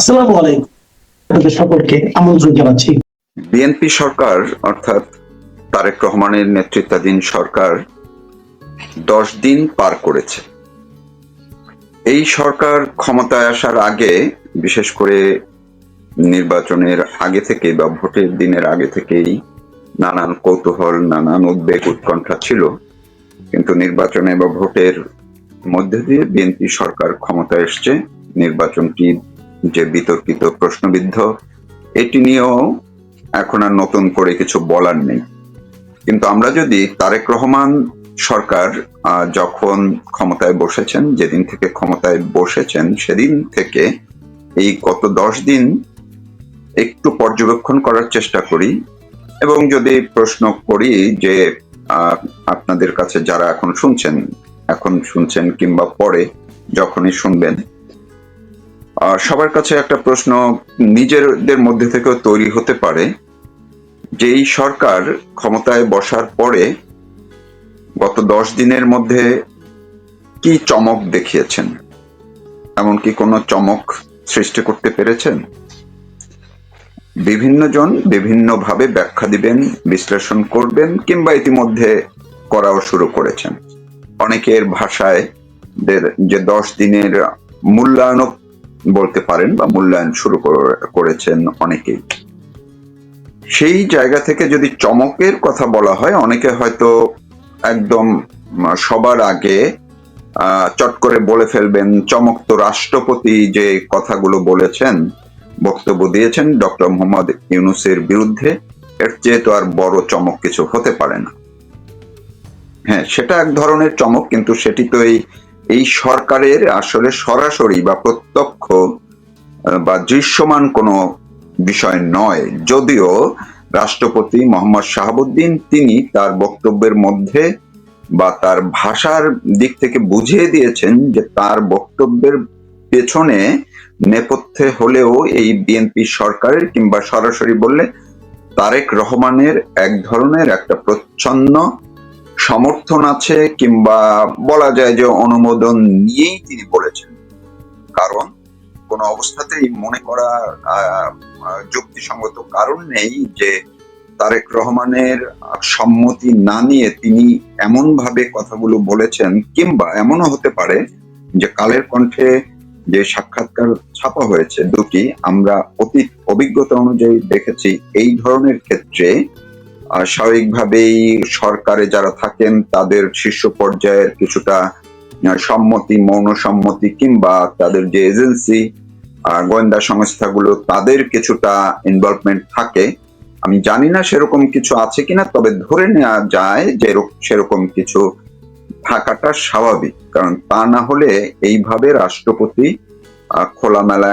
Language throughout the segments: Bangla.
আসসালামু আলাইকুম, আপনাদের সকলকে আমন্ত্রণ জানাচ্ছি। বিএনপি সরকার অর্থাৎ তারেক রহমানের নেতৃত্বাধীন সরকার 10 দিন পার করেছে। এই সরকার ক্ষমতায় আসার আগে, বিশেষ করে নির্বাচনের আগে থেকে বা ভোটের দিনের আগে থেকেই নানান কৌতূহল, নানান উদ্বেগ, উৎকণ্ঠা ছিল। কিন্তু নির্বাচনে বা ভোটের মধ্যে দিয়ে বিএনপি সরকার ক্ষমতায় এসছে। নির্বাচনটি যে বিতর্কিত, প্রশ্নবিদ্ধ, এটি নিয়েও এখন আর নতুন করে কিছু বলার নেই। কিন্তু আমরা যদি তারেক রহমান সরকার যখন ক্ষমতায় বসেছেন, যেদিন থেকে ক্ষমতায় বসেছেন সেদিন থেকে এই গত 10 দিন একটু পর্যবেক্ষণ করার চেষ্টা করি এবং যদি প্রশ্ন করি যে আপনাদের কাছে যারা এখন শুনছেন কিংবা পরে যখনই শুনবেন, সবার কাছে একটা প্রশ্ন নিজেদের মধ্যে থেকেও তৈরি হতে পারে যে এই সরকার ক্ষমতায় বসার পরে গত 10 দিনের মধ্যে কি চমক দেখিয়েছেন, এমনকি কোনো চমক সৃষ্টি করতে পেরেছেন? বিভিন্ন জন বিভিন্নভাবে ব্যাখ্যা দিবেন, বিশ্লেষণ করবেন কিংবা ইতিমধ্যে করাও শুরু করেছেন। অনেকের ভাষায় যে 10 দিনের মূল্যায়ন বলতে পারেন বা মূল্যায়ন শুরু করেছেন অনেকেই। সেই জায়গা থেকে যদি চমকের কথা বলা হয়, অনেকে হয়তো একদম সবার আগে চট করে বলে ফেলবেন, চমক তো রাষ্ট্রপতি যে কথাগুলো বলেছেন, বক্তব্য দিয়েছেন ডক্টর মোহাম্মদ ইউনূসের বিরুদ্ধে, এর চেয়ে তো আর বড় চমক কিছু হতে পারে না। হ্যাঁ, সেটা এক ধরনের চমক, কিন্তু সেটি তো এই সরকারের আসলে সরাসরি বা প্রত্যক্ষ বা দৃশ্যমান কোনো বিষয় নয়। যদিও রাষ্ট্রপতি মোহাম্মদ শাহাবুদ্দিন তিনি তার বক্তব্যের মধ্যে বা তার ভাষার দিক থেকে বুঝিয়ে দিয়েছেন যে তার বক্তব্যের পেছনে নেপথ্যে হলেও এই বিএনপি সরকারের কিংবা সরাসরি বললে তারেক রহমানের এক ধরনের একটা প্রচ্ছন্ন সমর্থন আছে, কিংবা বলা যায় যে অনুমোদন নিয়েই তিনি বলেছেন। কারণ কোন অবস্থাতেই মনে করা যুক্তিসঙ্গত কারণ নেই যে তারেক রহমানের সম্মতি না নিয়ে তিনি এমন ভাবে কথাগুলো বলেছেন, কিংবা এমনও হতে পারে যে কালের কণ্ঠে যে সাক্ষাৎকার ছাপা হয়েছে দুটি, আমরা অতীত অভিজ্ঞতা অনুযায়ী দেখেছি এই ধরনের ক্ষেত্রে স্বাভাবিকভাবেই সরকারে যারা থাকেন তাদের শীর্ষ পর্যায়ের কিছুটা সম্মতি, মৌন সম্মতি, কিংবা তাদের যে এজেন্সি, গোয়েন্দা সংস্থাগুলো, তাদের কিছুটা ইনভলভমেন্ট থাকে। আমি জানি না সেরকম কিছু আছে কিনা, তবে ধরে নেওয়া যায় যে সেরকম কিছু থাকাটা স্বাভাবিক। কারণ তা না হলে এইভাবে রাষ্ট্রপতি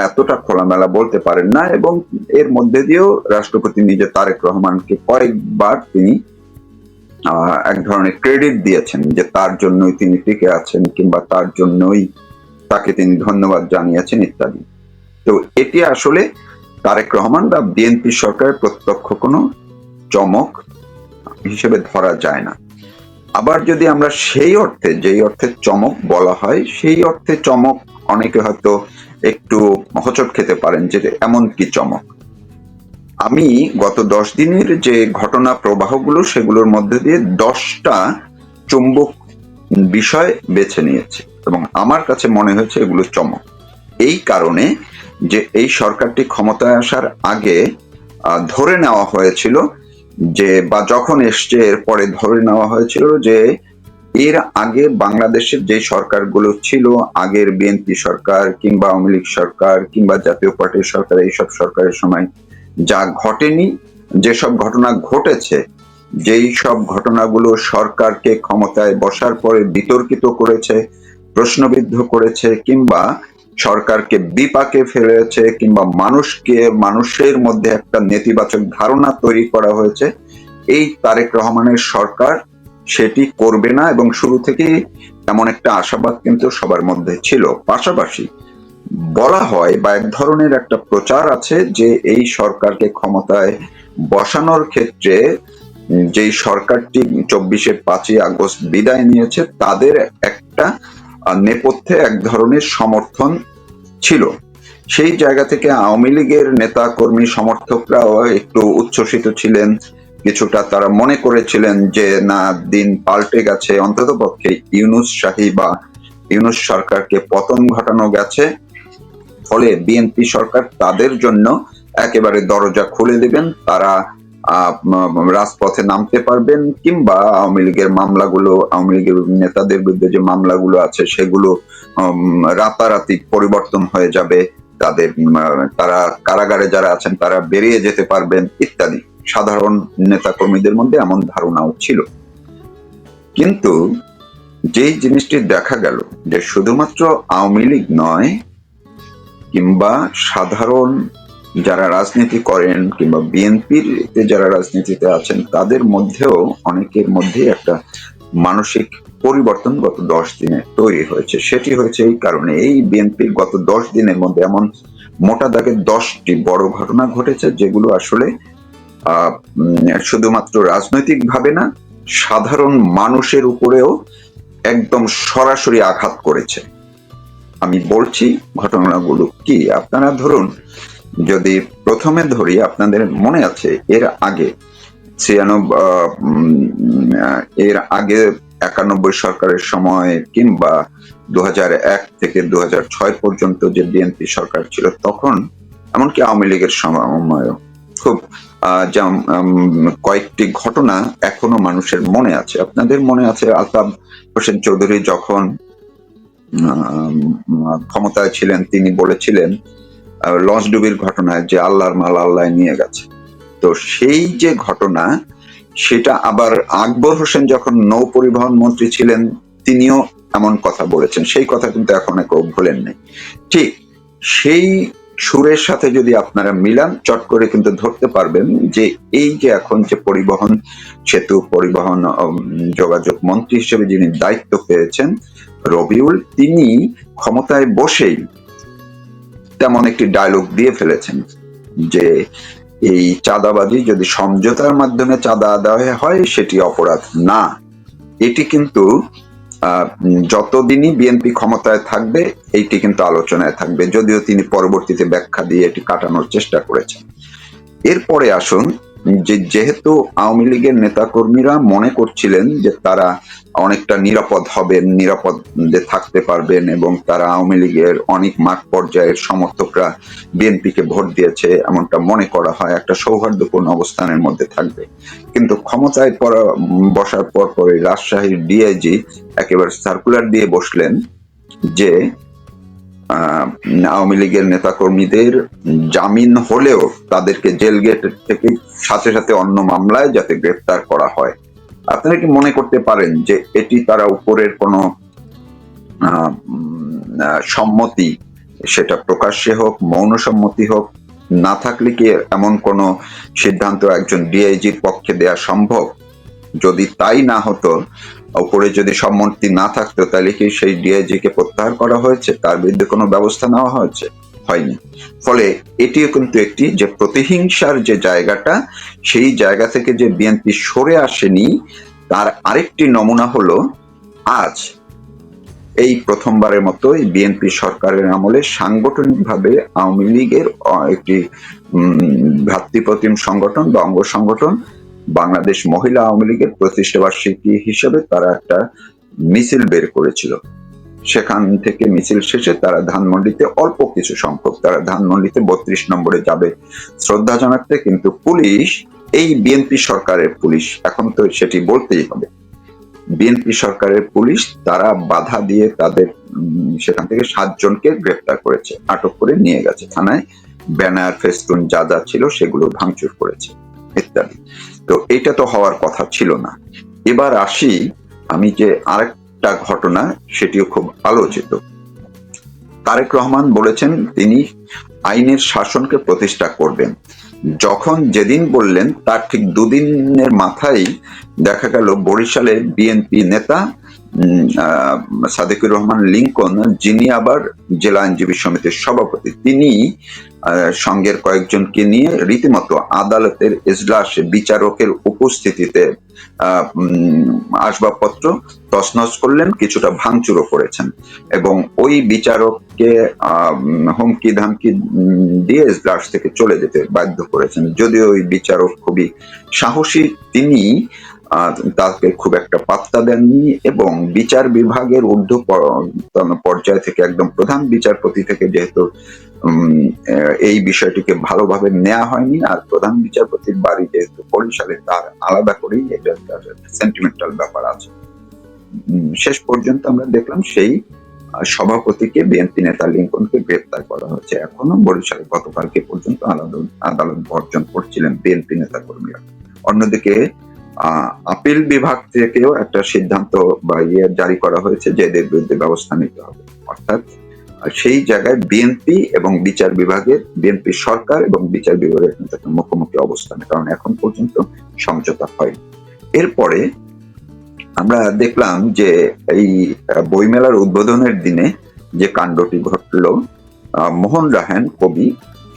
এতটা খোলামেলা বলতে পারেন না। এবং এর মধ্যে দিয়েও রাষ্ট্রপতি নিজে তারেক রহমানকে কয়েকবার তিনি এক ধরনের ক্রেডিট দিয়েছেন যে তার জন্যই তিনি টিকে আছেন, কিংবা তার জন্যই তাকে তিনি ধন্যবাদ জানিয়েছেন ইত্যাদি। তো এটি আসলে তারেক রহমান বা বিএনপি সরকারের প্রত্যক্ষ কোনো চমক হিসেবে ধরা যায় না। আবার যদি আমরা সেই অর্থে, যেই অর্থে চমক বলা হয়, সেই অর্থে চমক অনেকে হয়তো একটু হোঁচট খেতে পারেন যে এমন কি চমক। আমি গত 10 দিনের যে ঘটনা প্রবাহগুলো, সেগুলোর মধ্যে দিয়ে 10টা চুম্বক বিষয় বেছে নিয়েছি এবং আমার কাছে মনে হয়েছে এগুলো চমক। এই কারণে যে এই সরকারটি ক্ষমতায় আসার আগে ধরে নেওয়া হয়েছিল যে, বা যখন এসছে এরপরে ধরে নেওয়া হয়েছিল যে এর আগে বাংলাদেশের যে সরকারগুলো ছিল, আগের বিএনপি সরকার কিংবা আওয়ামী লীগ সরকার কিংবা জাতীয় পার্টির সরকার, এইসব সরকারের সময় যা ঘটেনি, যেসব ঘটনা ঘটেছে, যেই সব ঘটনাগুলো সরকারকে ক্ষমতায় বসার পরে বিতর্কিত করেছে, প্রশ্নবিদ্ধ করেছে, কিংবা সরকারকে বিপাকে ফেলেছে, কিংবা মানুষের মধ্যে একটা নেতিবাচক ধারণা তৈরি করা হয়েছে, এই তারেক রহমানের সরকার সেটি করবে না এবং শুরু থেকেই এমন একটা আশাবাদ কিন্তু সবার মধ্যে ছিল। পাশাপাশি বলা হয় বা এক ধরনের একটা প্রচার আছে যে এই সরকারকে ক্ষমতায় বসানোর ক্ষেত্রে যেই সরকারটি 5ই আগস্ট বিদায় নিয়েছে, তাদের একটা নেপথ্যে এক ধরনের সমর্থন ছিল। সেই জায়গা থেকে আওয়ামী লীগের নেতা কর্মী সমর্থকরাও একটু উচ্ছ্বসিত ছিলেন, কিছুটা তারা মনে করেছিলেন যে না, দিন পাল্টে গেছে, অন্তত পক্ষে ইউনূস শাহী বা ইউনূস সরকারকে পতন ঘটানো গেছে। ফলে বিএনপি সরকার তাদের জন্য একেবারে দরজা খুলে দিবেন, তারা রাজপথে নামতে পারবেন, কিংবা আওয়ামী লীগের মামলাগুলো, আওয়ামী লীগের নেতাদের বিরুদ্ধে যে মামলাগুলো আছে সেগুলো রাতারাতি পরিবর্তন হয়ে যাবে, তাদের তারা কারাগারে যারা আছেন তারা বেরিয়ে যেতে পারবেন ইত্যাদি। সাধারণ নেতাকর্মীদের মধ্যে এমন ধারণাও ছিল। কিন্তু যেই জিনিসটি দেখা গেল যে শুধুমাত্র আওয়ামী লীগ নয়, কিংবা সাধারণ যারা রাজনীতি করেন কিংবা বিএনপির যারা রাজনীতিতে আছেন তাদের মধ্যেও অনেকের মধ্যে একটা মানসিক পরিবর্তন গত 10 দিনে তৈরি হয়েছে। সেটি হয়েছে এই কারণে, এই বিএনপির গত 10 দিনের মধ্যে এমন মোটা দাগে 10টি বড় ঘটনা ঘটেছে যেগুলো আসলে শুধুমাত্র রাজনৈতিক ভাবে না, সাধারণ মানুষের উপরেও একদম সরাসরি আঘাত করেছে। আমি বলছি ঘটনাগুলো কি। আপনারা ধরুন, যদি প্রথমে ধরি, আপনাদের মনে আছে এর আগে 91 সরকারের সময় কিংবা 2001 থেকে 2006 পর্যন্ত যে বিএনপি সরকার ছিল তখন, এমনকি আওয়ামী লীগের সময়ও খুব কয়েকটি ঘটনা এখনো মানুষের মনে আছে। আপনাদের মনে আছে আলতাফ হোসেন চৌধুরী যখন ক্ষমতায় ছিলেন তিনি বলেছিলেন লঞ্চডুবির ঘটনায় যে আল্লাহর মাল আল্লাহ নিয়ে গেছে। তো সেই যে ঘটনা, সেটা আবার আকবর হোসেন যখন নৌ পরিবহন মন্ত্রী ছিলেন তিনিও এমন কথা বলেছেন। সেই কথা কিন্তু এখন কেউ ভুলেন নাই। ঠিক সেই সুরের সাথে যদি আপনারা মিলান, চট করে কিন্তু ধরতে পারবেন যে এই যে এখন যে পরিবহন সেতু পরিবহন যোগাযোগ মন্ত্রী হিসেবে যিনি দায়িত্ব পেয়েছেন রবিউল, তিনি ক্ষমতায় বসেই তেমন একটি ডায়লগ দিয়ে ফেলেছেন যে এই চাঁদাবাজি যদি সমঝোতার মাধ্যমে চাঁদা আদায় হয় সেটি অপরাধ না। এটি কিন্তু যতদিনই বিএনপি ক্ষমতায় থাকবে এইটি কিন্তু আলোচনায় থাকবে, যদিও তিনি পরবর্তীতে ব্যাখ্যা দিয়ে এটি কাটানোর চেষ্টা করেছেন। এরপরে আসুন, যেহেতু আওয়ামী লীগের নেতাকর্মীরা মনে করছিলেন যে তারা অনেকটা নিরাপদ হবেন, নিরাপদে থাকতে পারবেন, এবং তারা আওয়ামী লীগের অনেক মাঠ পর্যায়ের সমর্থকরা বিএনপিকে ভোট দিয়েছে এমনটা মনে করা হয়, একটা সৌহার্দ্যপূর্ণ অবস্থানের মধ্যে থাকবে। কিন্তু ক্ষমতায় বসার পর পরে রাজশাহীর ডিআইজি একেবারে সার্কুলার দিয়ে বসলেন যে আওয়ামী লীগের নেতাকর্মীদের জামিন হলেও তাদেরকে জেল গেট থেকে সাথে সাথে অন্য মামলায় যাতে গ্রেফতার করা হয়। আপনারা কি মনে করতে পারেন যে এটি তারা উপরের কোনো সম্মতি, সেটা প্রকাশ্যে হোক মৌন সম্মতি হোক, না থাকলে কি এমন কোনো সিদ্ধান্ত একজন ডিআইজির পক্ষে দেয়া সম্ভব? যদি তাই না হতো, উপরে যদি সম্মতি না থাকতো, তাহলে কি সেই ডিআইজি কে প্রত্যাহার করা হয়েছে, তার বিরুদ্ধে কোনো ব্যবস্থা নেওয়া হয়েছে? হয়নি। ফলে এটিও কিন্তু একটি যে প্রতিহিংসার যে জায়গাটা, সেই জায়গা থেকে যে বিএনপি সরে আসেনি তার আরেকটি নমুনা হলো আজ এই প্রথমবারের মতো বিএনপি সরকারের আমলে সাংগঠনিকভাবে আওয়ামী লীগের একটি ভ্রাতৃপ্রতিম সংগঠন বা অঙ্গ সংগঠন বাংলাদেশ মহিলা আওয়ামী লীগের প্রতিষ্ঠা বার্ষিকী হিসেবে তারা একটা মিছিল বের করেছিল। সেখান থেকে মিছিল শেষে তারা ধানমন্ডিতে, অল্প কিছু সংখ্যক, তারা ধানমন্ডিতে 32 নম্বরে যাবে শ্রদ্ধা জানাতে। কিন্তু পুলিশ, এই বিএনপি সরকারের পুলিশ, এখন তো সেটি বলতেই হবে, বিএনপি সরকারের পুলিশ, তারা বাধা দিয়ে তাদের সেখান থেকে 7 জনকে গ্রেফতার করেছে, আটক করে নিয়ে গেছে থানায়, ব্যানার ফেস্টুন যা যা ছিল সেগুলো ভাঙচুর করেছে ইত্যাদি। তো এটা তো হওয়ার কথা ছিল না। এবার আসি আমি যে আরেকটা ঘটনা, সেটিও খুব আলোচিত। তারেক রহমান বলেছেন তিনি আইনের শাসনকে প্রতিষ্ঠা করবেন। যেদিন বললেন তার ঠিক 2 দিনের মাথায় দেখা গেল বরিশালে বিএনপি নেতা সাদেকুর রহমান লিঙ্কন, যিনি আবার জেলা আইনজীবী সমিতির সভাপতি, তিনি সঙ্গের কয়েকজনকে নিয়ে রীতিমতো আদালতের এজলাসে বিচারকের উপস্থিতিতে আসবাবপত্র তছনছ করলেন, কিছুটা ভাঙচুরও করেছেন এবং ওই বিচারককে হুমকি ধামকি দিয়ে এজলাস থেকে চলে যেতে বাধ্য করেছেন। যদিও ওই বিচারক খুবই সাহসী, তিনি তাকে খুব একটা পাত্তা দেননি এবং বিচার বিভাগের ঊর্ধ্ব পর্যায় থেকে একদম প্রধান বিচারপতি থেকে যেহেতু এই বিষয়টিকে ভালোভাবে নেওয়া হয়নি, আর প্রধান বিচারপতির বাড়ি যেহেতু বরিশালে, তার আলাদা করেই এটা সেন্টিমেন্টাল ব্যাপার আছে। শেষ পর্যন্ত আমরা দেখলাম সেই সভাপতিকে, বিএনপি নেতা লিঙ্কনকে গ্রেপ্তার করা হয়েছে। এখনো বরিশালে গতকালকে পর্যন্ত আদালত বর্জন করছিলেন বিএনপি নেতা কর্মীরা। অন্যদিকে আপিল বিভাগ থেকেও একটা সিদ্ধান্ত বা জারি করা হয়েছে যে এদের বিরুদ্ধে ব্যবস্থা নিতে হবে। অর্থাৎ সেই জায়গায় বিএনপি এবং বিচার বিভাগের, বিএনপি সরকার এবং বিচার বিভাগের কিন্তু একটা মুখোমুখি অবস্থানে, কারণ এখন পর্যন্ত সমঝোতা হয়নি। এরপরে আমরা দেখলাম যে এই বইমেলার উদ্বোধনের দিনে যে কাণ্ডটি ঘটলো, মোহন রায়হান কবি,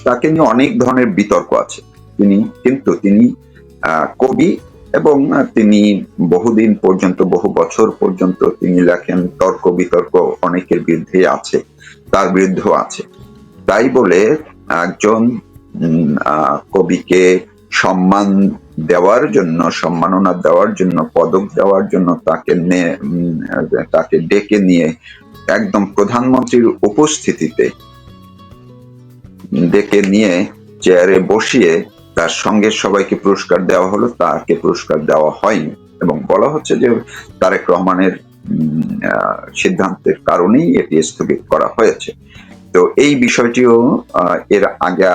তাকে নিয়ে অনেক ধরনের বিতর্ক আছে। তিনি কবি এবং তিনি বহুদিন পর্যন্ত, বহু বছর পর্যন্ত তিনি লেখেন, তর্ক বিতর্ক অনেকের বিরুদ্ধে আছে, তার বিরুদ্ধেও আছে। তাই বলে একজন কবিকে সম্মান দেওয়ার জন্য, সম্মাননা দেওয়ার জন্য, পদক দেওয়ার জন্য তাকে ডেকে নিয়ে একদম প্রধানমন্ত্রীর উপস্থিতিতে ডেকে নিয়ে চেয়ারে বসিয়ে তার সঙ্গে সবাইকে পুরস্কার দেওয়া হলো, তাকে পুরস্কার দেওয়া হয়নি এবং বলা হচ্ছে যে তারেক রহমানের সিদ্ধান্তের কারণেই এটি স্থগিত করা হয়েছে। তো এই বিষয়টিও এর আগে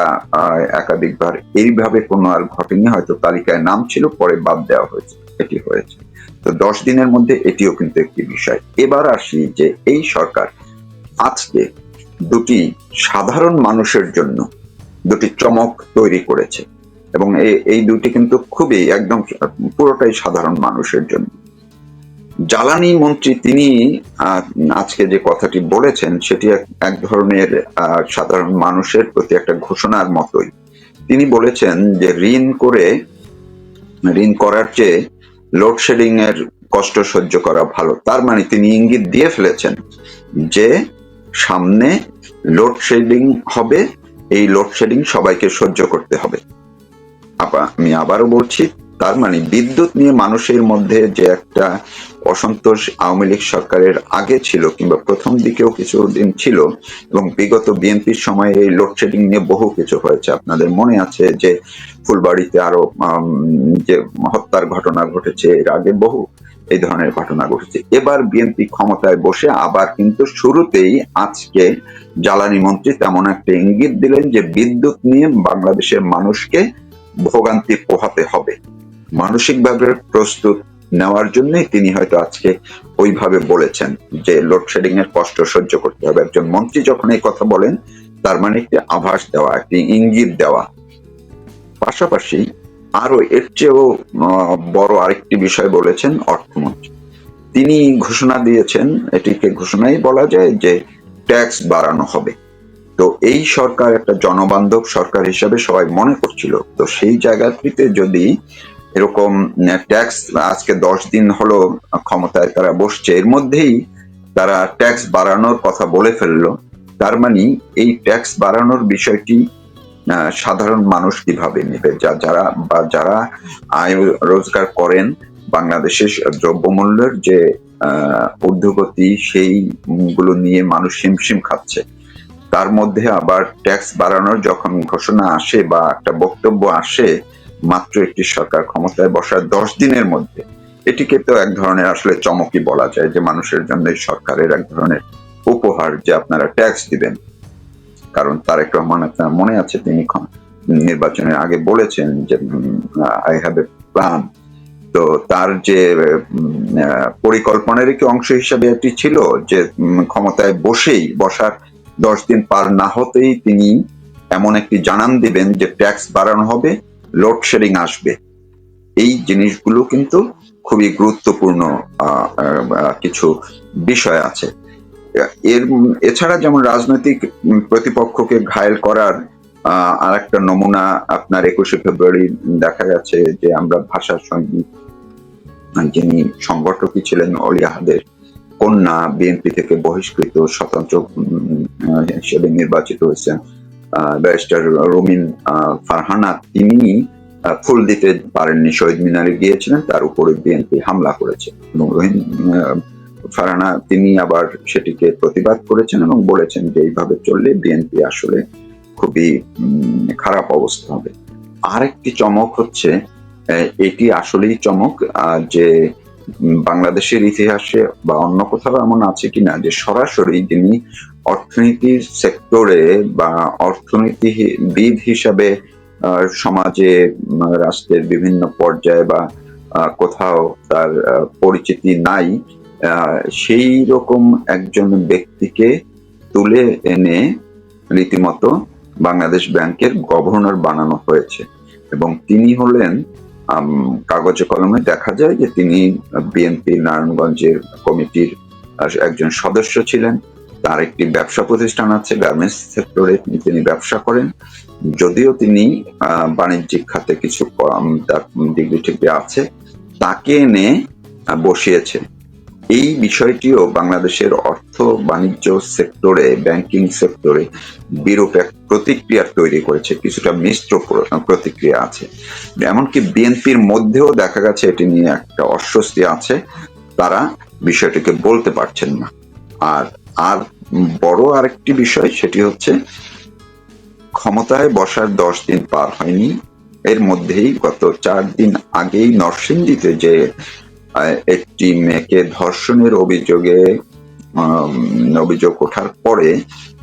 একাধিকবার এইভাবে কোনো আর ঘটেনি, হয়তো তালিকায় নাম ছিল, পরে বাদ দেওয়া হয়েছে, এটি হয়েছে। তো 10 দিনের মধ্যে এটিও কিন্তু একটি বিষয়। এবার আসি যে এই সরকার আজকে দুটি সাধারণ মানুষের জন্য দুটি চমক তৈরি করেছে এবং এই দুটি কিন্তু খুবই একদম পুরোটাই সাধারণ মানুষের জন্য। জ্বালানি মন্ত্রী তিনি আজকে যে কথাটি বলেছেন সেটি এক ধরনের সাধারণ মানুষের প্রতি একটা ঘোষণার মতোই। তিনি বলেছেন যে ঋণ করার চেয়ে লোডশেডিং এর কষ্ট সহ্য করা ভালো। তার মানে তিনি ইঙ্গিত দিয়ে ফেলেছেন যে সামনে লোডশেডিং হবে, এই লোডশেডিং সবাইকে সহ্য করতে হবে। আমি আবারও বলছি, তার মানে বিদ্যুৎ নিয়ে মানুষের মধ্যে যে একটা অসন্তোষ আওয়ামী লীগ সরকারের আগে ছিল, কিংবা প্রথম দিকেও কিছুদিন ছিল, এবং বিগত বিএনপির সময়ে এই লোডশেডিং নিয়ে বহু কিছু হয়েছে। আপনাদের মনে আছে যে ফুলবাড়িতে আরো যে হত্যার ঘটনা ঘটেছে, এর আগে বহু এই ধরনের ঘটনা ঘটেছে। এবার বিএনপি ক্ষমতায় বসে আবার কিন্তু শুরুতেই আজকে জ্বালানি মন্ত্রী তেমন একটা ইঙ্গিত দিলেন যে বিদ্যুৎ নিয়ে বাংলাদেশের মানুষকে ভোগান্তি পোহাতে হবে, মানসিকভাবে প্রস্তুত নেওয়ার জন্য তিনি হয়তো আজকে ওইভাবে বলেছেন যে লোডশেডিং এর কষ্ট সহ্য করতে হবে। একজন মন্ত্রী যখন এই কথা বলেন, তার মানে একটি আভাস দেওয়া, একটি ইঙ্গিত দেওয়া। পাশাপাশি আরো এর চেয়েও বড় আরেকটি বিষয় বলেছেন অর্থমন্ত্রী। তিনি ঘোষণা দিয়েছেন, এটিকে ঘোষণাই বলা যায়, যে ট্যাক্স বাড়ানো হবে। তো এই সরকার একটা জনবান্ধব সরকার হিসাবে সবাই মনে করছিল। তো সেই জায়গাটিতে যদি এরকম ট্যাক্স, আজকে 10 দিন হলো ক্ষমতায় তারা বসছে, এর মধ্যেই তারা ট্যাক্স বাড়ানোর কথা বলে ফেললো, তার মানে এই ট্যাক্স বাড়ানোর বিষয়টি সাধারণ মানুষ কিভাবে নেবে? যারা আয় রোজগার করেন, বাংলাদেশের দ্রব্যমূল্যের যে ঊর্ধ্বগতি, সেইগুলো নিয়ে মানুষ হিমশিম খাচ্ছে। তার মধ্যে আবার ট্যাক্স বাড়ানোর যখন ঘোষণা আসে বা একটা বক্তব্য আসে মাত্র একটি সরকার ক্ষমতায় বসার 10 দিনের মধ্যে, এটিকে তো এক ধরনের আসলে চমকই বলা যায়, যে মানুষের জন্য সরকারের এক ধরনের উপহার যে আপনারা ট্যাক্স দিবেন। কারণ তারেক রহমান, আপনার মনে আছে, তিনি নির্বাচনের আগে বলেছেন যে আই হ্যাভ এ প্ল্যান। তো তার যে পরিকল্পনার একটি অংশ হিসাবে এটি ছিল যে ক্ষমতায় বসার 10 দিন পার না হতেই তিনি এমন একটি জানান দিবেন যে ট্যাক্স বাড়ানো হবে, লোডশেডিং আসবে। এই জিনিসগুলো কিন্তু খুবই গুরুত্বপূর্ণ কিছু বিষয় আছে। এছাড়া যেমন রাজনৈতিক প্রতিপক্ষকে ঘায়েল করার আর একটা নমুনা আপনার 21শে ফেব্রুয়ারি দেখা গেছে যে আমরা ভাষা সৈনিক যিনি সংগঠকই ছিলেন অলি আহাদের কন্যা বিএনপি থেকে বহিষ্কৃত স্বতন্ত্র হিসেবে নির্বাচিত হয়েছেন ব্যারিস্টার রুমিন ফারহানা, তিনি ফুল দিতে পারেননি, শহীদ মিনারে গিয়েছিলেন, তার উপরে বিএনপি হামলা করেছে এবং ফারহানা তিনি আবার সেটিকে প্রতিবাদ করেছেন এবং বলেছেন যে এইভাবে চললে বিএনপি আসলে খুবই খারাপ অবস্থা হবে। আরেকটি চমক হচ্ছে, এটি আসলেই চমক, যে বাংলাদেশের ইতিহাসে বা অন্য কোথাও এমন আছে কিনা যে সরাসরি যিনি অর্থনীতির সেক্টরে বা অর্থনীতিবিদ হিসাবে সমাজে রাষ্ট্রের বিভিন্ন পর্যায়ে বা কোথাও তার পরিচিতি নাই, সেই রকম একজন ব্যক্তিকে তুলে এনে রীতিমতো বাংলাদেশ ব্যাংকের গভর্নর বানানো হয়েছে এবং তিনি হলেন, কাগজে কলমে দেখা যায় যে তিনি বিএনপি নারায়ণগঞ্জের কমিটির একজন সদস্য ছিলেন। তার একটি ব্যবসা প্রতিষ্ঠান আছে, গার্মেন্টস সেক্টরে তিনি ব্যবসা করেন, যদিও তিনি বাণিজ্যিক খাতে কিছু তার ডিগ্রি টিগ্রি আছে, তাকে এনে বসিয়েছে। এই বিষয়টিও বাংলাদেশের অর্থ বাণিজ্য সেক্টরে, ব্যাংকিং সেক্টরে বিরূপ এক প্রতিক্রিয়া তৈরি করেছে, কিছুটা মিশ্র প্রতিক্রিয়া আছে। এমনকি বিএনপির মধ্যেও দেখা গেছে এটি নিয়ে একটা অস্বস্তি আছে, তারা বিষয়টিকে বলতে পারছেন না। আর বড় আরেকটি বিষয়, সেটি হচ্ছে ক্ষমতায় বসার 10 দিন পার হয়নি, এর মধ্যেই গত 4 দিন আগেই নরসিংদীতে যে একটি মেয়েকে ধর্ষণের অভিযোগ ওঠার পরে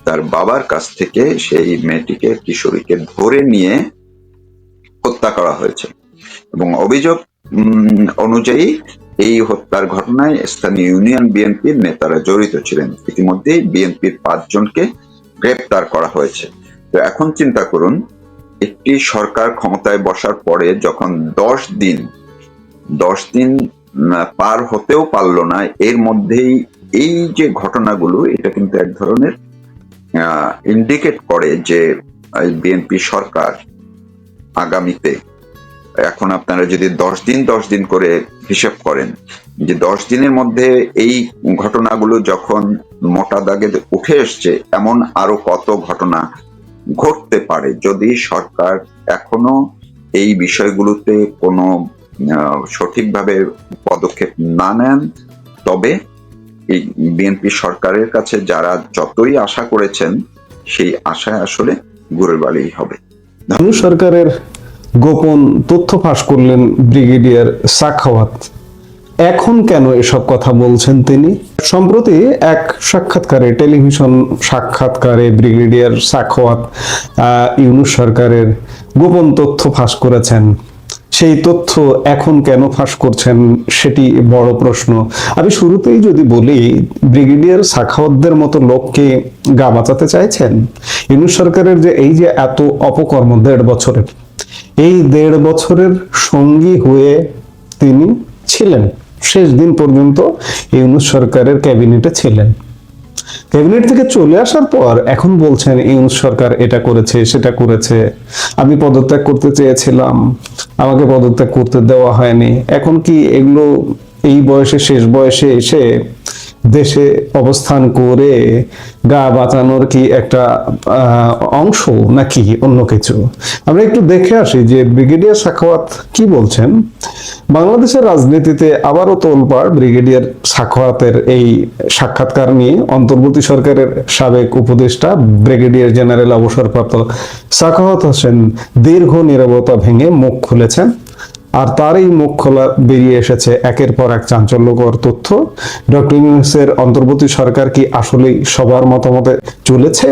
তার বাবার কাছ থেকে সেই মেয়েটিকে, কিশোরীকে ধরে নিয়ে হত্যা করা হয়েছে এবং অভিযোগ অনুযায়ী এই হত্যার ঘটনায় স্থানীয় ইউনিয়ন বিএনপির নেতারা জড়িত ছিলেন। ইতিমধ্যেই বিএনপির 5 জনকে গ্রেপ্তার করা হয়েছে। তো এখন চিন্তা করুন, একটি সরকার ক্ষমতায় বসার পরে যখন 10 দিন পার হতেও পারলো না, এর মধ্যেই এই যে ঘটনাগুলো, এটা কিন্তু এক ধরনের ইন্ডিকেট করে যে বিএনপি সরকার আগামীতে, এখন আপনারা যদি 10 দিন করে হিসেব করেন, যে 10 দিনের মধ্যে এই ঘটনাগুলো যখন মোটা দাগে উঠে এসছে, এমন আরো কত ঘটনা ঘটতে পারে যদি সরকার এখনো এই বিষয়গুলোতে কোনো সঠিকভাবে পদক্ষেপ না নেন। তবে এই বিএনপি সরকারের কাছে যারা যতই আশা করেছেন, সেই আশায় আসলে গুড়ের বালি হবে। সরকারের গোপন তথ্য ফাঁস করলেন ব্রিগেডিয়ার সাখাওয়াত। এখন কেন এসব কথা বলছেন তিনি? সম্প্রতি এক সাক্ষাৎকারে, টেলিভিশন সাক্ষাৎকারে ব্রিগেডিয়ার সাখাওয়াত ইউনূস সরকারের গোপন তথ্য ফাঁস করেছেন। সেই তথ্য এখন কেন ফাঁস করছেন সেটি বড় প্রশ্ন। আমি শুরুতেই যদি বলি, ব্রিগেডিয়ার সাখাওয়াতদের মতো লোককে গা বাঁচাতে চাইছেন? ইউনূস সরকারের যে এই যে এত অপকর্ম 1.5 বছরের, এই 1.5 বছরের সঙ্গী হয়ে তিনি ছিলেন, শেষ দিন পর্যন্ত ইউনূস সরকারের ক্যাবিনেটে ছিলেন। ক্যাবিনেট থেকে চলে আসার পর এখন বলছেন ইউনূস সরকার এটা করেছে, সেটা করেছে, আমি পদত্যাগ করতে চেয়েছিলাম, আমাকে পদত্যাগ করতে দেওয়া হয়নি। এখন কি এগুলো এই বয়সে, শেষ বয়সে এসে দেশে অবস্থান করে গা বাঁচানোর কি একটা অংশ, নাকি অন্য কিছু? আমরা একটু দেখে আসি যে ব্রিগেডিয়ার সাখাওয়াত কি বলছেন। বাংলাদেশের রাজনীতিতে আবারও তোলপাড় ব্রিগেডিয়ার সাখাওয়াতের এই সাক্ষাৎকার নিয়ে। অন্তর্বর্তী সরকারের সাবেক উপদেষ্টা ব্রিগেডিয়ার জেনারেল অবসরপ্রাপ্ত সাখাওয়াত হোসেন দীর্ঘ নীরবতা ভেঙে মুখ খুলেছেন। আর তার এই মুখ খোলা বেরিয়ে এসেছে একের পর এক চাঞ্চল্যকর তথ্য। ডক্টর ইউনূসের অন্তর্বর্তী সরকার কি আসলেই সবার মতামতে চলেছে,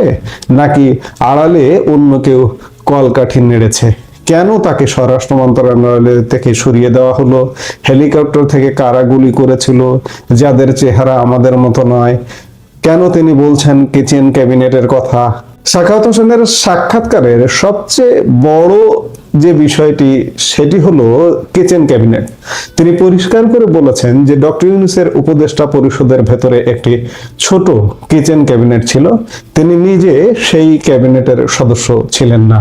নাকি আড়ালে অন্য কেউ কলকাঠি নেড়েছে? কেন তাকে স্বরাষ্ট্র মন্ত্রণালয় থেকে সরিয়ে দেওয়া হলো? হেলিকপ্টার থেকে কারা গুলি করেছিল, যাদের চেহারা আমাদের মতো নয়? কেন তিনি বলছেন কিচেন ক্যাবিনেটের কথা? সাখাওয়াত হোসেনের সাক্ষাৎকারের সবচেয়ে বড় যে বিষয়টি সেটি হলো কিচেন ক্যাবিনেট। তিনি পরিষ্কার করে বলেছেন যে ডক্টর ইউনূসের উপদেষ্টা পরিষদের ভেতরে একটি ছোট কিচেন ক্যাবিনেট ছিল, তিনি নিজে সেই ক্যাবিনেটের সদস্য ছিলেন না।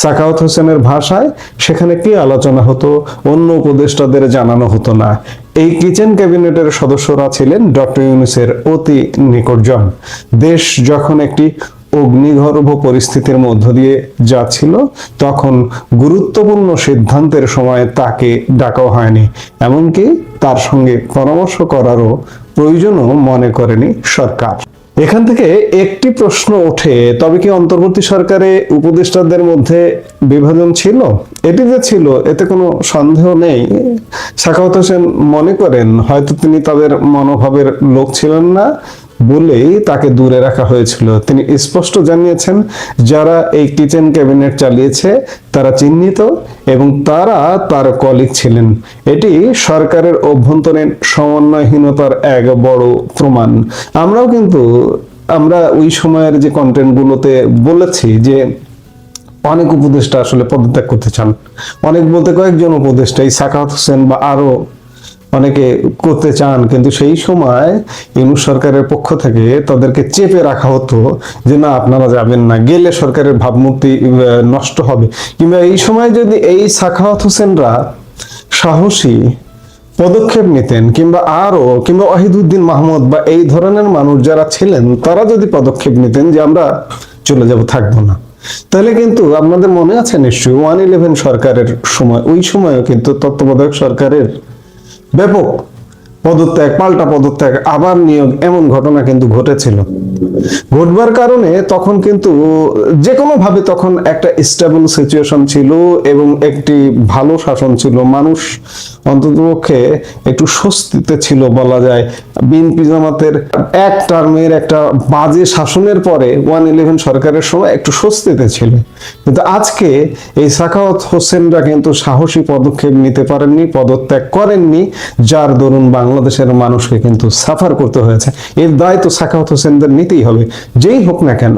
সাখাওয়াত হোসেনের ভাষায় সেখানে কি আলোচনা হতো অন্য উপদেষ্টাদের জানানো হতো না। এই কিচেন ক্যাবিনেটের সদস্যরা ছিলেন ডক্টর ইউনূসের অতি নিকটজন। দেশ যখন একটি অগ্নিগর্ভ পরিস্থিতির মধ্য দিয়ে যাচ্ছিল তখন গুরুত্বপূর্ণ সিদ্ধান্তের সময় তাকে ডাকাও হয়নি, এমনকি তার সঙ্গে পরামর্শ করারও প্রয়োজনও মনে করেনি সরকার। এখান থেকে একটি প্রশ্ন ওঠে, তবে কি অন্তর্বর্তী সরকারে উপদেষ্টাদের মধ্যে বিভাজন ছিল? এটি যে ছিল এতে কোনো সন্দেহ নেই। সাখাওয়াত হোসেন মনে করেন হয়তো তিনি তাদের মনোভাবের লোক ছিলেন না বলেই তাকে দূরে রাখা হয়েছিল। তিনি স্পষ্ট জানিয়েছেন যারা এই কিচেন ক্যাবিনেট চালিয়েছে তারা চিহ্নিত এবং তারা তার কলিগ ছিলেন। এটি সরকারের অভ্যন্তরীণ সমন্বয়হীনতার এক বড় প্রমাণ। আমরা ওই সময়ের যে কন্টেন্ট গুলোতে বলেছি যে অনেক উপদেষ্টা আসলে পদত্যাগ করতে চান, অনেক বলতে কয়েকজন উপদেষ্টা এই সাখাওয়াত হোসেন বা আরো অনেকে করতে চান, কিন্তু সেই সময় ইউনূস সরকারের পক্ষ থেকে তাদেরকে চেপে রাখা হতো যে না আপনারা যাবেন না, গেলে সরকারের ভাবমূর্তি নষ্ট হবে। কিংবা এই সময় যদি এই সাখাওয়াত হোসেনরা সাহসী পদক্ষেপ নিতেন কিংবা ওয়াহিদুদ্দিন মাহমুদ বা এই ধরনের মানুষ যারা ছিলেন তারা যদি পদক্ষেপ নিতেন যে আমরা চলে যাব, থাকবো না, তাহলে কিন্তু আপনাদের মনে আছে নিশ্চয়ই 111 সরকারের সময়, ওই সময়ও কিন্তু তত্ত্বাবধায়ক সরকারের ব্যাপক পদত্যাগ, পাল্টা পদত্যাগ, আবার নিয়োগ, এমন ঘটনা কিন্তু ঘটেছিল। ঘটবার কারণে তখন কিন্তু যে কোনো ভাবে তখন একটা স্টেবল সিচুয়েশন ছিল এবং একটি ভালো শাসন ছিল, মানুষ অন্ততপক্ষে একটু স্বস্তিতে ছিল বলা যায়। বিএনপি জামাতের এক টার্মের একটা বাজে শাসনের পরে 111 সরকারের সময় একটু স্বস্তিতে ছিল। কিন্তু আজকে এই সাখাওয়াত হোসেনরা কিন্তু সাহসী পদক্ষেপ নিতে পারেননি, পদত্যাগ করেননি, যার দরুন বাংলাদেশের মানুষকে কিন্তু সাফার করতে হয়েছে। এর দায় তো সাখাওয়াত হোসেনদের নিতেই হবে, যেই হোক না কেন,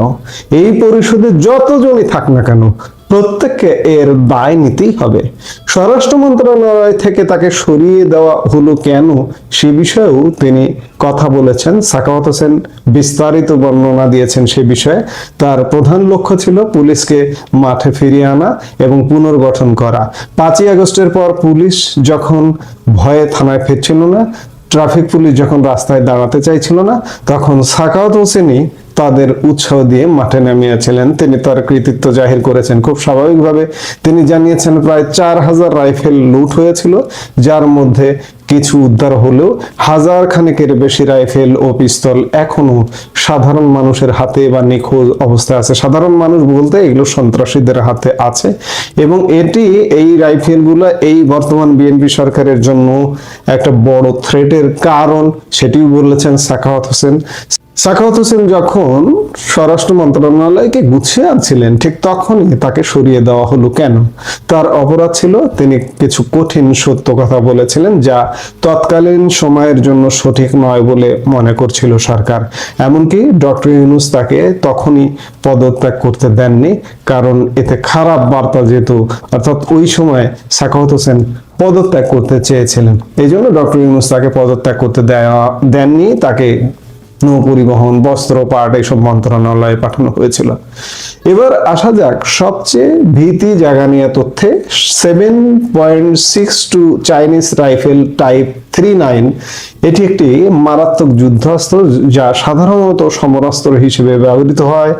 এই পরিষদে যতজনই থাক না কেন প্রত্যেককে এর দায় নিতেই হবে। স্বরাষ্ট্র মন্ত্রণালয় থেকে তাকে সরিয়ে দেওয়া হলো কেন সে বিষয়েও তিনি কথা বলেছেন। সাখাওয়াত হোসেন বিস্তারিত বর্ণনা দিয়েছেন সে বিষয়ে। তার প্রধান লক্ষ্য ছিল পুলিশকে মাঠে ফিরিয়ে আনা এবং পুনর্গঠন করা। 5ই আগস্টের পর পুলিশ যখন ভয়ে থানায় ফিরছিল না, ট্রাফিক পুলিশ যখন রাস্তায় দাঁড়াতে চাইছিল না, তখন সাখাওয়াত হোসেনই তাদের উৎসাহ দিয়ে মাঠে নামিয়েছিলেন। তিনি তার কৃতিত্ব জাহির করেছেন। খুব স্বাভাবিকভাবে তিনি জানিয়েছেন প্রায় 4000 রাইফেল লুট হয়েছিল, যার মধ্যে কিছু উদ্ধার হলেও 1000 খানেকের বেশি রাইফেল ও পিস্তল এখনো সাধারণ মানুষের হাতে বা নিখোঁজ অবস্থায় আছে। সাধারণ মানুষ বলতে এগুলো সন্ত্রাসীদের হাতে আছে এবং এই রাইফেলগুলো এই বর্তমান বিএনপি সরকারের জন্য একটা বড় থ্রেটের কারণ, সেটিও বলেছেন সাখাওয়াত হোসেন। সাখাওয়াত হোসেন যখন স্বরাষ্ট্র মন্ত্রণালয়কে গুছিয়ে আনছিলেন ঠিক তখনই তাকে সরিয়ে দেওয়া হলো কেন? তার অপরাধ ছিল তিনি কিছু কঠিন সত্য কথা বলেছিলেন যা তৎকালীন সময়ের জন্য সঠিক নয় বলে মনে করছিল সরকার। এমনকি ডক্টর ইউনূস তাকে তখনই পদত্যাগ করতে দেননি, কারণ এতে খারাপ বার্তা যেত, অর্থাৎ ওই সময় সাখাওয়াত হোসেন পদত্যাগ করতে চেয়েছিলেন। এই জন্য ডক্টর ইউনূস তাকে পদত্যাগ করতে দেননি, তাকে নৌ পরিবহন, বস্ত্র, পাট এইসব মন্ত্রণালয়ে পাঠানো হয়েছিল। এবার আসা যাক সবচেয়ে ভীতি জাগানিয়া তথ্যে। 7.62 চাইনিজ রাইফেল টাইপ 39 এটি একটি মারাত্মক যুদ্ধাস্ত্র যা সাধারণত সমরাস্ত্র হিসেবে ব্যবহৃত হয়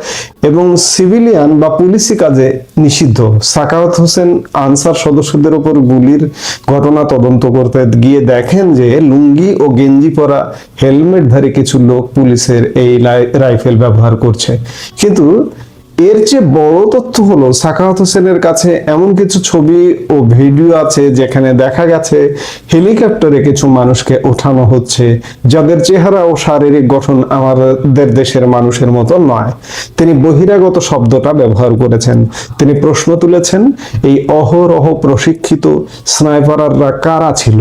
এবং সিভিলিয়ান বা পুলিশি কাজে নিষিদ্ধ। সাখাওয়াত হোসেন আনসার সদস্যদের উপর গুলির ঘটনা তদন্ত করতে গিয়ে দেখেন যে লুঙ্গি ও গেঞ্জি পরা হেলমেটধারী কিছু লোক পুলিশের এই রাইফেল ব্যবহার করছে। কিন্তু এর চেয়ে বড় তথ্য হলো সাখাওয়াত হোসেনের কাছে এমন কিছু ছবি ও ভিডিও আছে যেখানে দেখা গেছে হেলিকপ্টারে কিছু মানুষকে ওঠানো হচ্ছে যাদের চেহারা ও শারীরিক গঠন আমাদের দেশের মানুষের মতো নয়। তিনি বহিরাগত শব্দটা ব্যবহার করেছেন। তিনি প্রশ্ন তুলেছেন এই অহরহ প্রশিক্ষিত স্নাইপাররা কারা ছিল,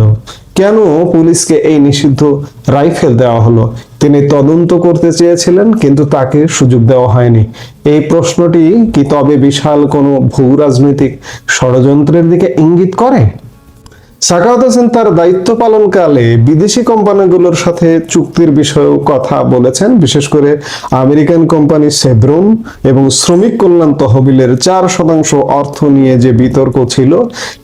কেন পুলিশকে এই নিষিদ্ধ রাইফেল দেওয়া হলো? তিনি তদন্ত করতে চেয়েছিলেন, কিন্তু তাকে সুযোগ দেওয়া হয়নি। এই প্রশ্নটি কি তবে বিশাল কোনো ভূ রাজনৈতিক ষড়যন্ত্রের দিকে ইঙ্গিত করে? সাখাওয়াত হোসেন তার দায়িত্ব পালনকালে বিদেশি কোম্পানিগুলোর সাথে চুক্তির বিষয়েও কথা বলেছেন, বিশেষ করে আমেরিকান কোম্পানি সেভরন এবং শ্রমিক কল্যাণ তহবিলের 4% অর্থ নিয়ে যে বিতর্ক ছিল।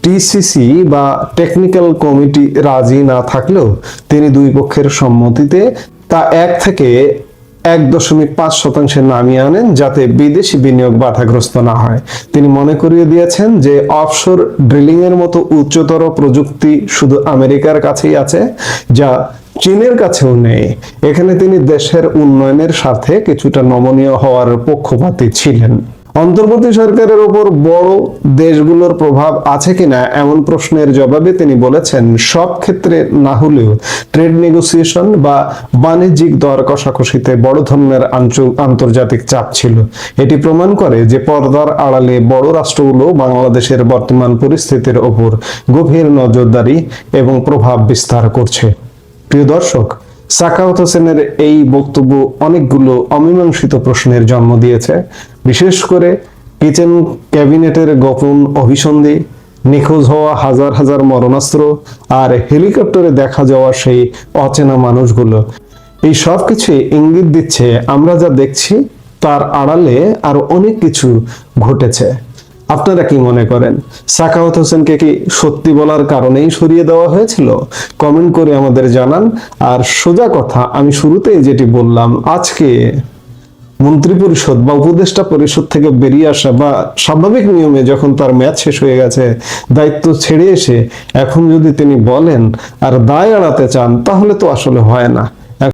টিসিসি বা টেকনিক্যাল কমিটি রাজি না থাকলেও তিনি দুই পক্ষের সম্মতিতে তা 1 থেকে 1.5% নামিয়ে আনেন, যাতে বিদেশি বিনিয়োগ বাধাগ্রস্ত না হয়। তিনি মনে করিয়ে দিয়েছেন যে অফশোর ড্রিলিং এর মতো উচ্চতর প্রযুক্তি শুধু আমেরিকার কাছেই আছে, যা চীনের কাছেও নেই। এখানে তিনি দেশের উন্নয়নের স্বার্থে কিছুটা নমনীয় হওয়ার পক্ষপাতী ছিলেন। অন্তর্বর্তী সরকারের উপর বড় দেশগুলোর প্রভাব আছে কিনা এমন প্রশ্নের জবাবে তিনি বলেছেন, সব ক্ষেত্রে না হলেও ট্রেড নেগোসিয়েশন বা বাণিজ্যিক দর কষাকষিতে বড় ধরনের আন্তর্জাতিক চাপ ছিল। এটি প্রমাণ করে যে পর্দার আড়ালে বড় রাষ্ট্রগুলো বাংলাদেশের বর্তমান পরিস্থিতির ওপর গভীর নজরদারি এবং প্রভাব বিস্তার করছে। প্রিয় দর্শক, সাখাওয়াত হোসেনের এই বক্তব্য অনেকগুলো অমীমাংসিত প্রশ্নের জন্ম দিয়েছে, বিশেষ করে কিচেন ক্যাবিনেটের গোপন অভিসন্ধি, নিখোঁজ হওয়া হাজার হাজার মরণাস্ত্র আর হেলিকপ্টারে দেখা যাওয়া সেই অচেনা মানুষগুলো। এই সব কিছু ইঙ্গিত দিচ্ছে আমরা যা দেখছি তার আড়ালে আরো অনেক কিছু ঘটেছে। আপনারা কি মনে করেন? সাখাওয়াত হোসেনকে কি সত্যি বলার কারণেই সরিয়ে দেওয়া হয়েছিল? কমেন্ট করে আমাদের জানান। আর সোজা কথা, আমি শুরুতেই যেটি বললাম, আজকে মন্ত্রিপরিষদ বা উপদেষ্টা পরিষদ থেকে বেরিয়ে আসা বা স্বাভাবিক নিয়মে যখন তার মেয়াদ শেষ হয়ে গেছে, দায়িত্ব ছেড়ে এসে এখন যদি তিনি বলেন আর দায় এড়াতে চান, তাহলে তো আসলে হয় না।